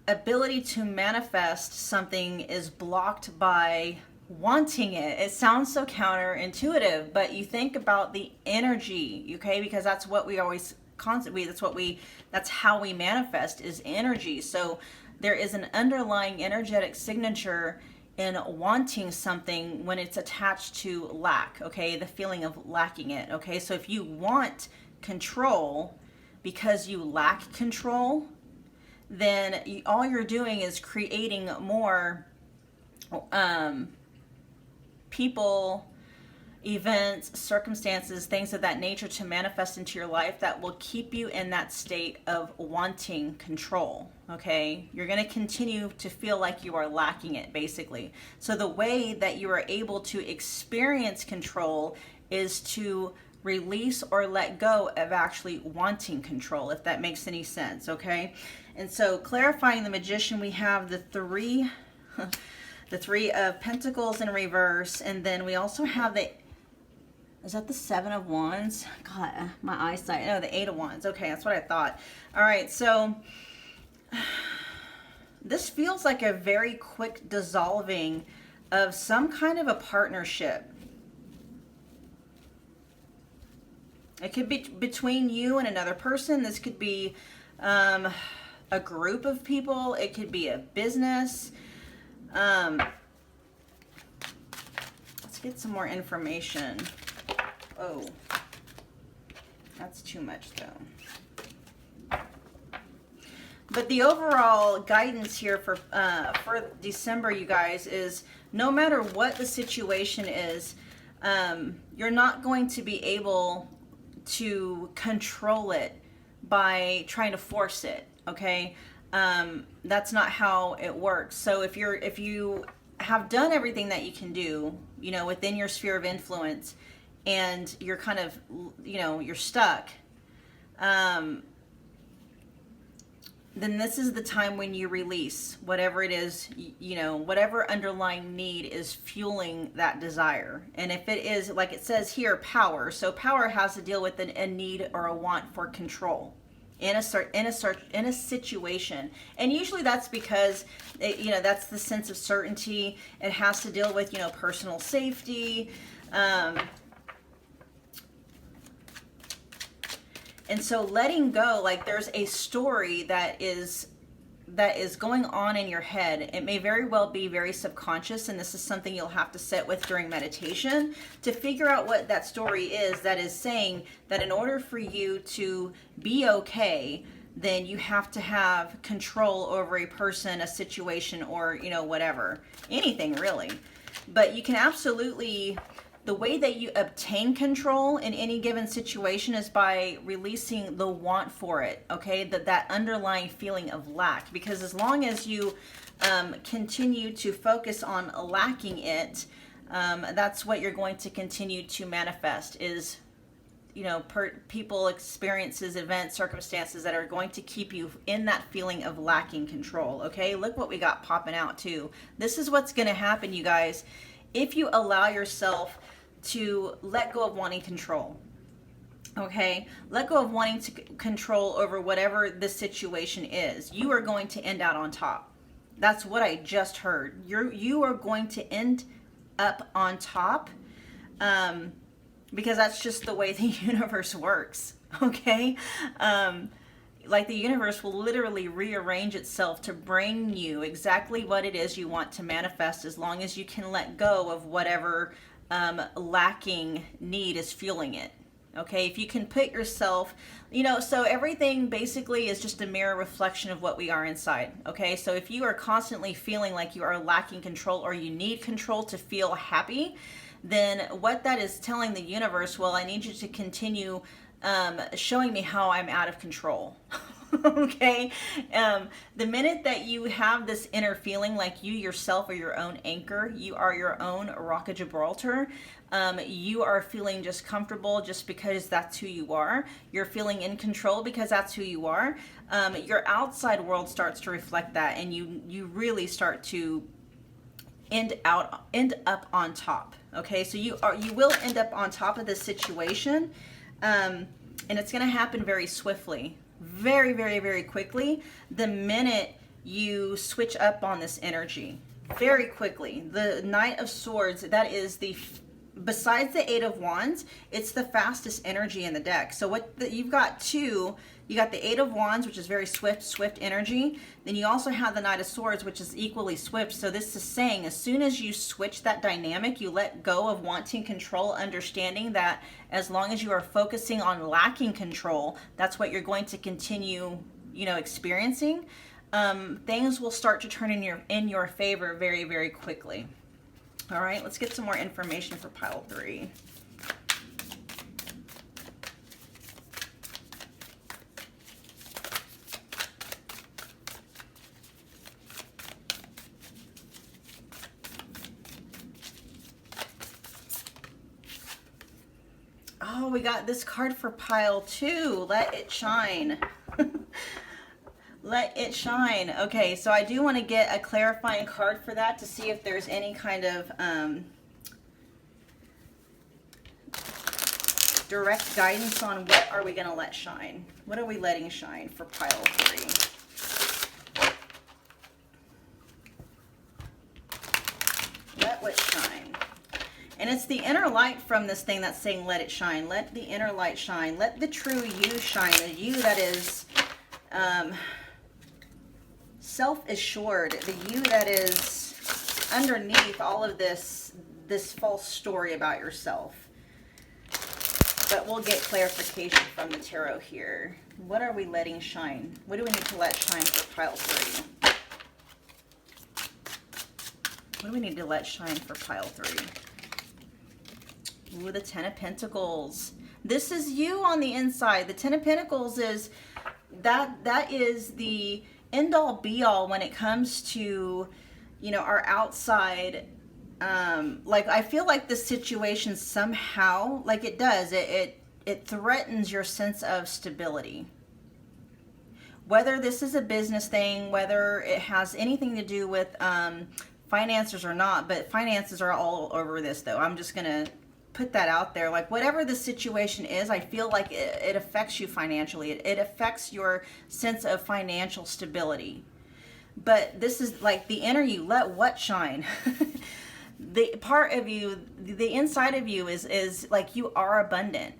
ability to manifest something is blocked by wanting it. It sounds so counterintuitive, but you think about the energy, okay? Because that's what we always that's how we manifest, is energy. So there is an underlying energetic signature in wanting something when it's attached to lack, okay? The feeling of lacking it, okay? So if you want control because you lack control, then all you're doing is creating more people, events, circumstances, things of that nature to manifest into your life that will keep you in that state of wanting control, okay? You're going to continue to feel like you are lacking it, basically. So the way that you are able to experience control is to release or let go of actually wanting control, if that makes any sense, okay? And so clarifying the Magician, we have the three of Pentacles in reverse, and then we also have is that the 7 of Wands? God, my eyesight. No, the 8 of Wands. Okay, that's what I thought. All right, so this feels like a very quick dissolving of some kind of a partnership. It could be between you and another person. This could be a group of people. It could be a business. Let's get some more information. Oh, that's too much though. But the overall guidance here for December, you guys, is no matter what the situation is, you're not going to be able to control it by trying to force it, okay? That's not how it works. So if you have done everything that you can do, you know, within your sphere of influence, and you're kind of, you know, you're stuck, then this is the time when you release whatever it is, you know, whatever underlying need is fueling that desire. And if it is, like it says here, power. So power has to deal with a need or a want for control in a situation. And usually that's because, you know, that's the sense of certainty. It has to deal with, you know, personal safety. And so letting go, like there's a story that is going on in your head. It may very well be very subconscious, and this is something you'll have to sit with during meditation to figure out what that story is that is saying that in order for you to be okay, then you have to have control over a person, a situation, or, you know, whatever, anything really. But you can absolutely, the way that you obtain control in any given situation is by releasing the want for it, okay? That underlying feeling of lack. Because as long as you continue to focus on lacking it, that's what you're going to continue to manifest is, you know, people, experiences, events, circumstances that are going to keep you in that feeling of lacking control, okay? Look what we got popping out too. This is what's going to happen, you guys, if you allow yourself to let go of wanting control, okay? Let go of wanting to control over whatever the situation is. You are going to end out on top. That's what I just heard. You are going to end up on top, because that's just the way the universe works, okay? Like the universe will literally rearrange itself to bring you exactly what it is you want to manifest, as long as you can let go of whatever lacking need is fueling it. Okay, if you can put yourself, you know, so everything basically is just a mirror reflection of what we are inside. Okay, so if you are constantly feeling like you are lacking control or you need control to feel happy, then what that is telling the universe, well, I need you to continue showing me how I'm out of control. Okay, the minute that you have this inner feeling like you yourself are your own anchor, you are your own Rock of Gibraltar, you are feeling just comfortable just because that's who you are. You're feeling in control because that's who you are. Your outside world starts to reflect that, and you really start to end up on top. Okay, so you will end up on top of this situation, and it's going to happen very swiftly. Very, very, very quickly, the minute you switch up on this energy. Very quickly. The Knight of Swords, that is besides the Eight of Wands, it's the fastest energy in the deck. So you've got two. You got the Eight of Wands, which is very swift energy. Then you also have the Knight of Swords, which is equally swift. So this is saying as soon as you switch that dynamic, you let go of wanting control, understanding that as long as you are focusing on lacking control, that's what you're going to continue, you know, experiencing. Things will start to turn in your favor very, very quickly. All right, let's get some more information for pile 3. Oh, we got this card for pile 2. Let it shine. Let it shine. Okay, so I do want to get a clarifying card for that to see if there's any kind of direct guidance on what are we going to let shine. What are we letting shine for pile 3? Let what shine. And it's the inner light from this thing that's saying let it shine. Let the inner light shine. Let the true you shine. The you that is self-assured. The you that is underneath all of this false story about yourself. but we'll get clarification from the tarot here. What are we letting shine? What do we need to let shine for pile 3? What do we need to let shine for pile 3? Ooh, the Ten of Pentacles. This is you on the inside. The Ten of Pentacles is that is the end all be all when it comes to, you know, our outside. Like, I feel like this situation somehow, like it does, it threatens your sense of stability. Whether this is a business thing, whether it has anything to do with finances or not, but finances are all over this though. I'm just gonna put that out there. Like, whatever the situation is, I feel like it affects you financially. It affects your sense of financial stability. But this is like the inner you. Let what shine? The part of you, the inside of you is like, you are abundant.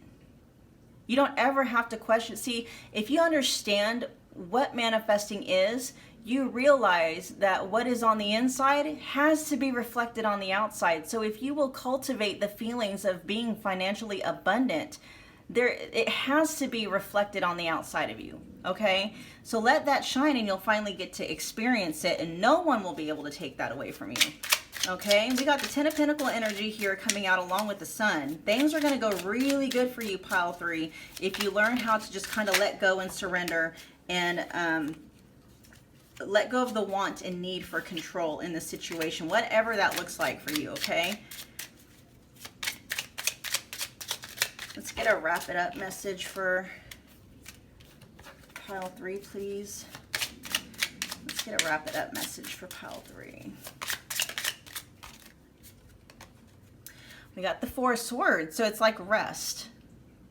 You don't ever have to question. See, if you understand what manifesting is, you realize that what is on the inside has to be reflected on the outside. So if you will cultivate the feelings of being financially abundant, it has to be reflected on the outside of you. Okay? So let that shine, and you'll finally get to experience it, and no one will be able to take that away from you. Okay, we got the Ten of Pentacles energy here coming out along with the Sun. Things are going to go really good for you, pile 3, if you learn how to just kind of let go and surrender, and let go of the want and need for control in the situation, whatever that looks like for you. Okay, let's get a wrap it up message for pile 3, please. Let's get a wrap it up message for pile 3. We got the Four of Swords, so it's like rest.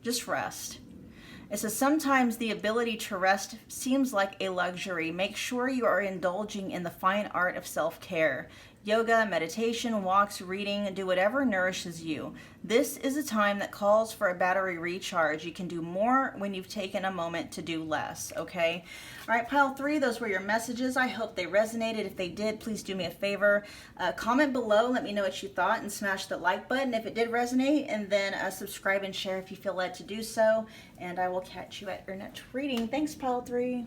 Just rest. It says, sometimes the ability to rest seems like a luxury. Make sure you are indulging in the fine art of self-care. Yoga, meditation, walks, reading, do whatever nourishes you. This is a time that calls for a battery recharge. You can do more when you've taken a moment to do less, okay? All right, pile 3, those were your messages. I hope they resonated. If they did, please do me a favor. Comment below, let me know what you thought, and smash the like button if it did resonate, and then subscribe and share if you feel led to do so. And I will catch you at your next reading. Thanks, pile 3.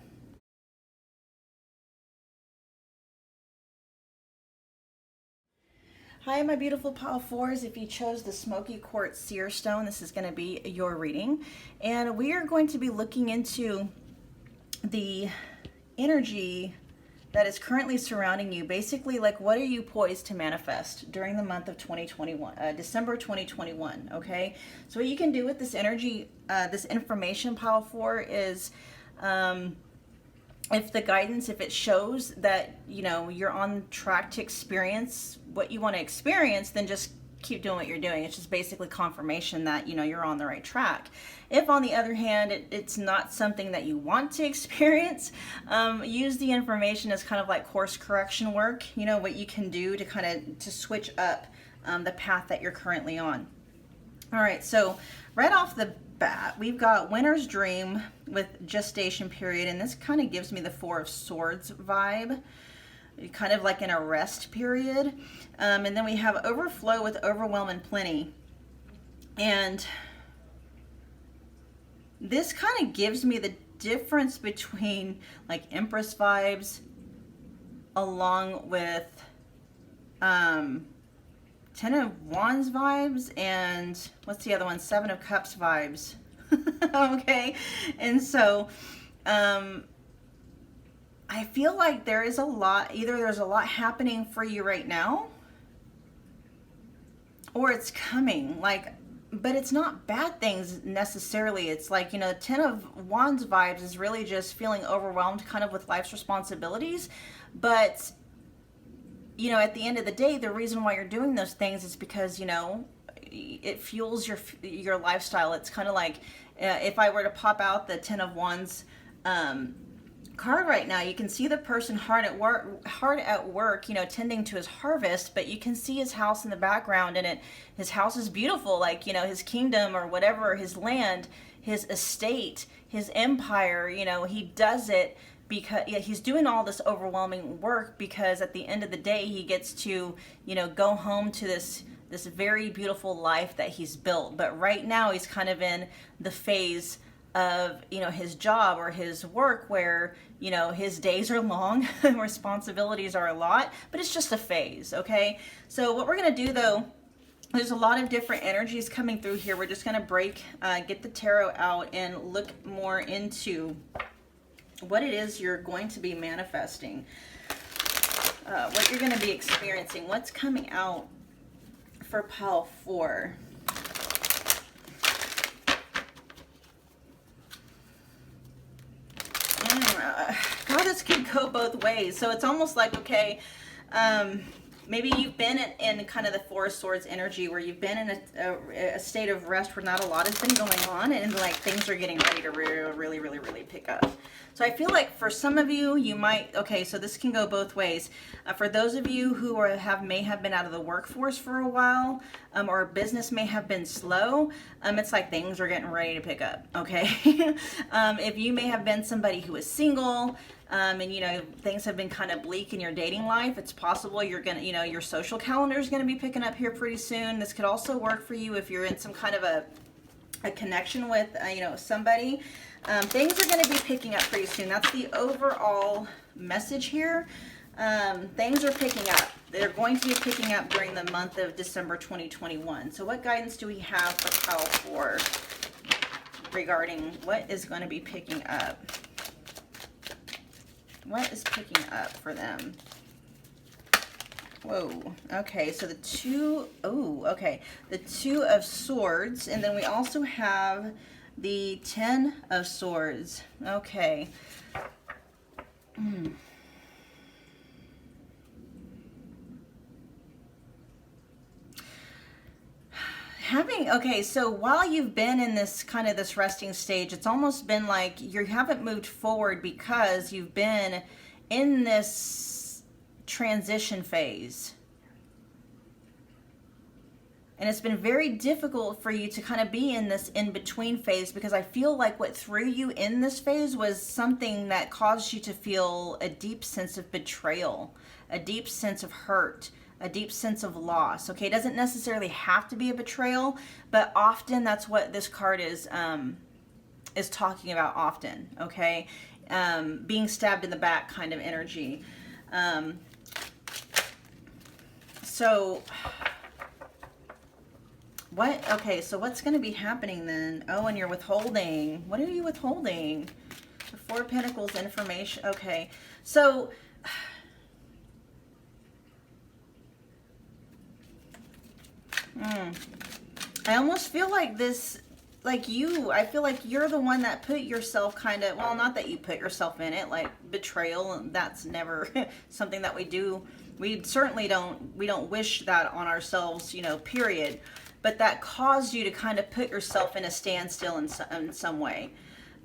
Hi, my beautiful pile 4s. If you chose the Smoky Quartz Seer Stone, this is going to be your reading. And we are going to be looking into the energy that is currently surrounding you. Basically, like, what are you poised to manifest during the month of 2021, December 2021, okay? So what you can do with this energy, this information, pile 4, is if the guidance, if it shows that, you know, you're on track to experience what you want to experience, then just keep doing what you're doing. It's just basically confirmation that, you know, you're on the right track. If, on the other hand, it's not something that you want to experience, use the information as kind of like course correction work, you know, what you can do to kind of to switch up the path that you're currently on. All right, so right off the bat, we've got Winter's Dream with gestation period, and this kind of gives me the Four of Swords vibe, kind of like an arrest period. And then we have overflow with overwhelm and plenty. And this kind of gives me the difference between like Empress vibes along with Ten of Wands vibes, and what's the other one? Seven of Cups vibes. Okay, and so I feel like there is a lot, either there's a lot happening for you right now, or it's coming, like, but it's not bad things necessarily. It's like, you know, Ten of Wands vibes is really just feeling overwhelmed kind of with life's responsibilities, but you know, at the end of the day, the reason why you're doing those things is because, you know, it fuels your lifestyle. It's kind of like if I were to pop out the Ten of Wands card right now, you can see the person hard at work, you know, tending to his harvest, but you can see his house in the background, and his house is beautiful, like, you know, his kingdom or whatever, his land, his estate, his empire, you know, he does it because he's doing all this overwhelming work because at the end of the day he gets to, you know, go home to this this very beautiful life that he's built. But right now he's kind of in the phase of, you know, his job or his work where, you know, his days are long, responsibilities are a lot, but it's just a phase, okay? So what we're going to do though, there's a lot of different energies coming through here. We're just going to get the tarot out and look more into what it is you're going to be manifesting, what you're going to be experiencing, what's coming out for pile 4. God, this could go both ways. So it's almost like, okay, maybe you've been in kind of the Four of Swords energy where you've been in a state of rest where not a lot has been going on, and like things are getting ready to really pick up. So I feel like for some of you, you might, okay, so this can go both ways. For those of you who may have been out of the workforce for a while, or business may have been slow, it's like things are getting ready to pick up, okay? If you may have been somebody who is single, and you know, things have been kind of bleak in your dating life, it's possible you're gonna, you know, your social calendar is gonna be picking up here pretty soon. This could also work for you if you're in some kind of a connection with, you know, somebody. Things are going to be picking up pretty soon. That's the overall message here. Things are picking up. They're going to be picking up during the month of December 2021. So what guidance do we have for pile 4 regarding what is going to be picking up? What is picking up for them? Whoa, okay, so the Two of Swords, and then we also have the 10 of Swords. Okay. Okay, so while you've been in this kind of this resting stage, it's almost been like you haven't moved forward because you've been in this transition phase. And it's been very difficult for you to kind of be in this in-between phase, because I feel like what threw you in this phase was something that caused you to feel a deep sense of betrayal, a deep sense of hurt, a deep sense of loss. Okay, it doesn't necessarily have to be a betrayal, but often that's what this card is talking about often, okay? Being stabbed in the back kind of energy. So what's going to be happening then? Oh, and you're withholding. What are you withholding? The Four of Pentacles, information. Okay, so I almost feel like this, like I feel like you're the one that put yourself kind of, well, not that you put yourself in it, like betrayal, that's never something that we do. We certainly we don't wish that on ourselves, you know, period. But that caused you to kind of put yourself in a standstill in some way.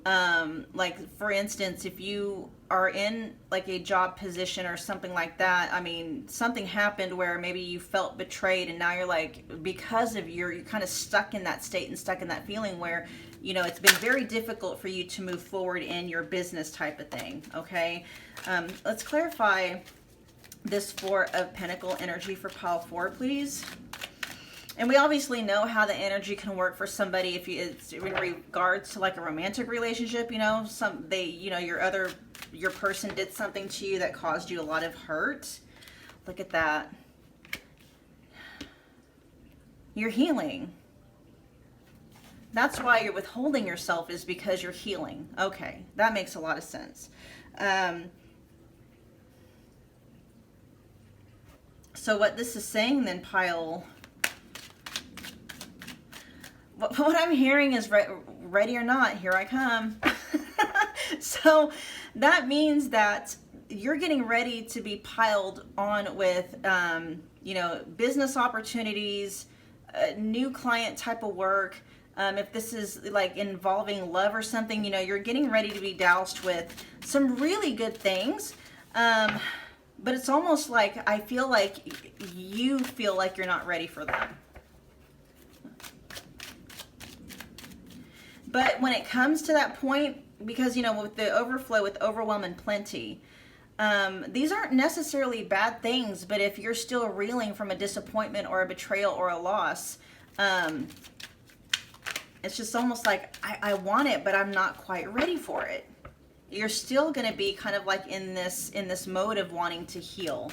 Like, for instance, if you are in like a job position or something like that, I mean, something happened where maybe you felt betrayed, and now you're like, because of you're kind of stuck in that state and stuck in that feeling where, you know, it's been very difficult for you to move forward in your business type of thing, okay? Let's clarify this Four of Pentacle energy for pile 4, please. And we obviously know how the energy can work for somebody if it's in regards to like a romantic relationship, you know, your person did something to you that caused you a lot of hurt. Look at that. You're healing. That's why you're withholding yourself, is because you're healing. Okay, that makes a lot of sense. So what this is saying then, pile, what I'm hearing is ready or not, here I come. So that means that you're getting ready to be piled on with, you know, business opportunities, new client type of work. If this is like involving love or something, you know, you're getting ready to be doused with some really good things. But it's almost like I feel like you feel like you're not ready for them. But when it comes to that point, because, you know, with the overflow, with overwhelm and plenty, These aren't necessarily bad things, but if you're still reeling from a disappointment or a betrayal or a loss, it's just almost like, I want it, but I'm not quite ready for it. You're still going to be kind of like in this mode of wanting to heal.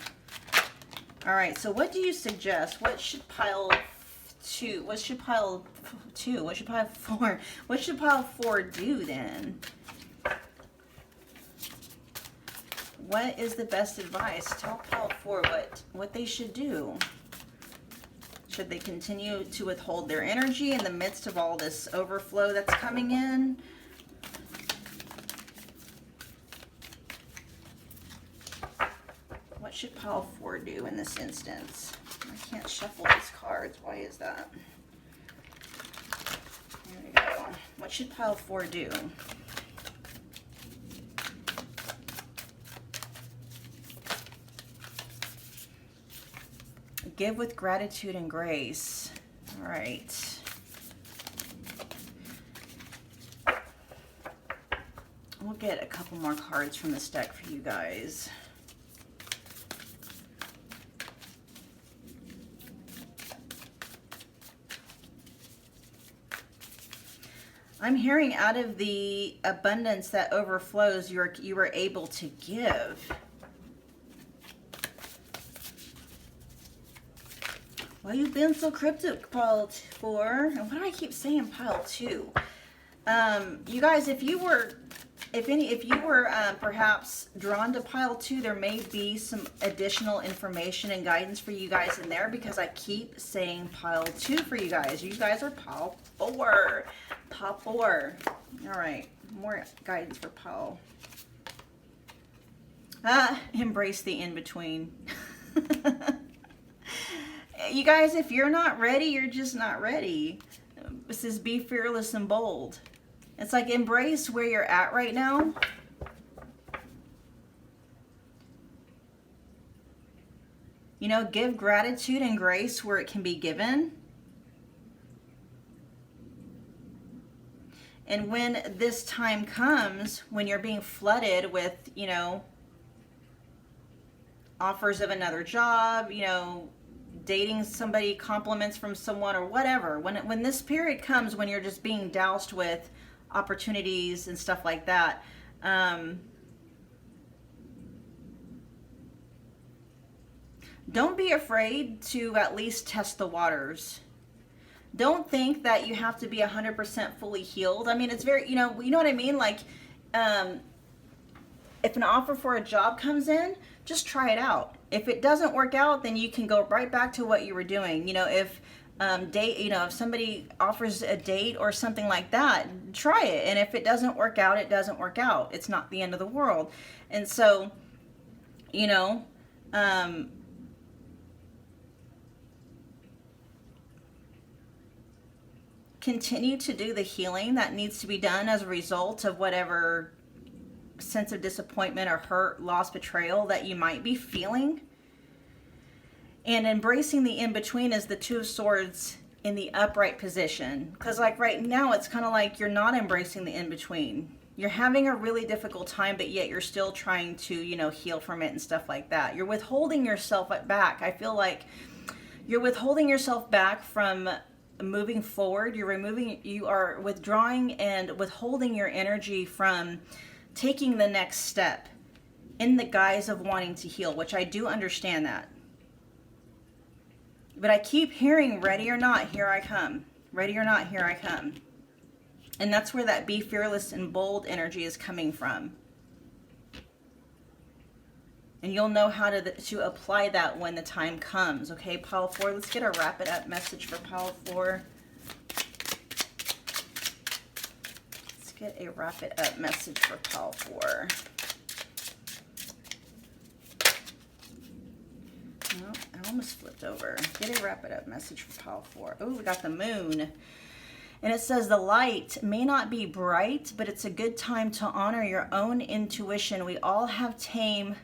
All right, so what do you suggest? What should pile 2? What should pile 2? What should pile 4? What should pile 4 do then? What is the best advice? Tell pile 4 what they should do. Should they continue to withhold their energy in the midst of all this overflow that's coming in? What should pile 4 do in this instance? I can't shuffle these cards. Why is that? There we go. What should pile 4 do? Give with gratitude and grace. All right. We'll get a couple more cards from this deck for you guys. I'm hearing out of the abundance that overflows, you were able to give. Why you been so cryptic, pile 4? And why do I keep saying pile 2? You guys, if you were perhaps drawn to pile 2, there may be some additional information and guidance for you guys in there, because I keep saying pile 2 for you guys. You guys are pile 4. Pile 4. All right, more guidance for pile. Embrace the in-between. You guys, if you're not ready, you're just not ready. This is be fearless and bold. It's like embrace where you're at right now. You know, give gratitude and grace where it can be given. And when this time comes, when you're being flooded with, you know, offers of another job, you know, dating somebody, compliments from someone or whatever, when this period comes, when you're just being doused with opportunities and stuff like that, don't be afraid to at least test the waters. Don't think that you have to be 100% fully healed. I mean, it's very, you know what I mean? Like, if an offer for a job comes in, just try it out. If it doesn't work out, then you can go right back to what you were doing. You know, if if somebody offers a date or something like that, try it. And if it doesn't work out, it doesn't work out. It's not the end of the world. And so, you know, continue to do the healing that needs to be done as a result of whatever sense of disappointment or hurt, loss, betrayal that you might be feeling. And embracing the in-between is the 2 of Swords in the upright position. Because like right now, it's kind of like you're not embracing the in-between. You're having a really difficult time, but yet you're still trying to, you know, heal from it and stuff like that. You're withholding yourself back. I feel like you're withholding yourself back from moving forward. You are withdrawing and withholding your energy from taking the next step in the guise of wanting to heal, which I do understand that. But I keep hearing, ready or not, here I come. Ready or not, here I come. And that's where that be fearless and bold energy is coming from. And you'll know how to apply that when the time comes. Okay, pile 4, let's get a wrap it up message for pile 4. Let's get a wrap it up message for pile 4. No, I almost flipped over. Get a wrap it up message for pile 4. Oh, we got the moon. And it says the light may not be bright, but it's a good time to honor your own intuition. We all have tame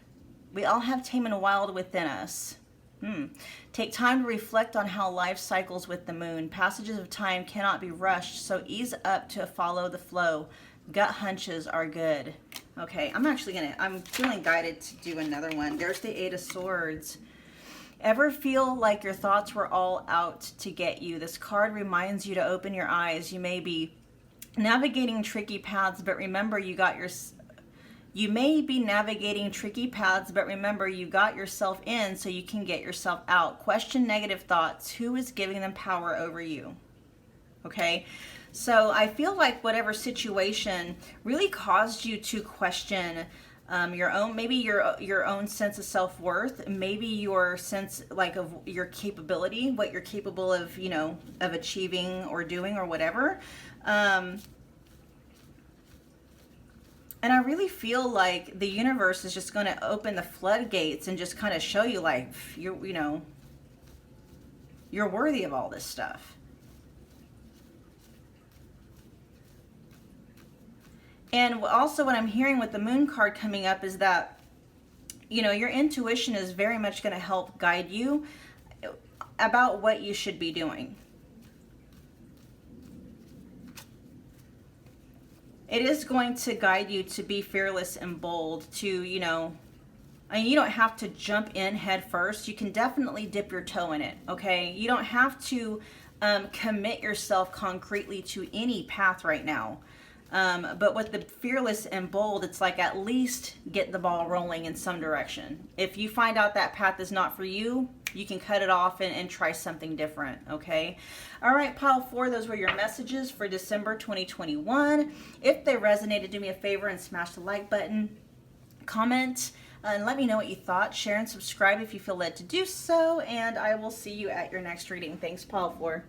and wild within us. Take time to reflect on how life cycles with the moon. Passages of time cannot be rushed, so ease up to follow the flow. Gut hunches are good. Okay, I'm feeling guided to do another one. There's the Eight of Swords. Ever feel like your thoughts were all out to get you? This card reminds you to open your eyes. You may be navigating tricky paths, but remember you may be navigating tricky paths, but remember you got yourself in so you can get yourself out. Question negative thoughts. Who is giving them power over you? Okay, so I feel like whatever situation really caused you to question your own, maybe your own sense of self-worth, maybe your sense like of your capability, what you're capable of, you know, of achieving or doing or whatever. And I really feel like the universe is just going to open the floodgates and just kind of show you like, you're worthy of all this stuff. And also what I'm hearing with the Moon card coming up is that, you know, your intuition is very much going to help guide you about what you should be doing. It is going to guide you to be fearless and bold, to, you know, I mean, you don't have to jump in head first. You can definitely dip your toe in it, okay? You don't have to commit yourself concretely to any path right now. But with the fearless and bold, it's like at least get the ball rolling in some direction. If you find out that path is not for you, you can cut it off and try something different, okay? All right, pile 4, those were your messages for December 2021. If they resonated, do me a favor and smash the like button, comment, and let me know what you thought. Share and subscribe if you feel led to do so, and I will see you at your next reading. Thanks, pile 4.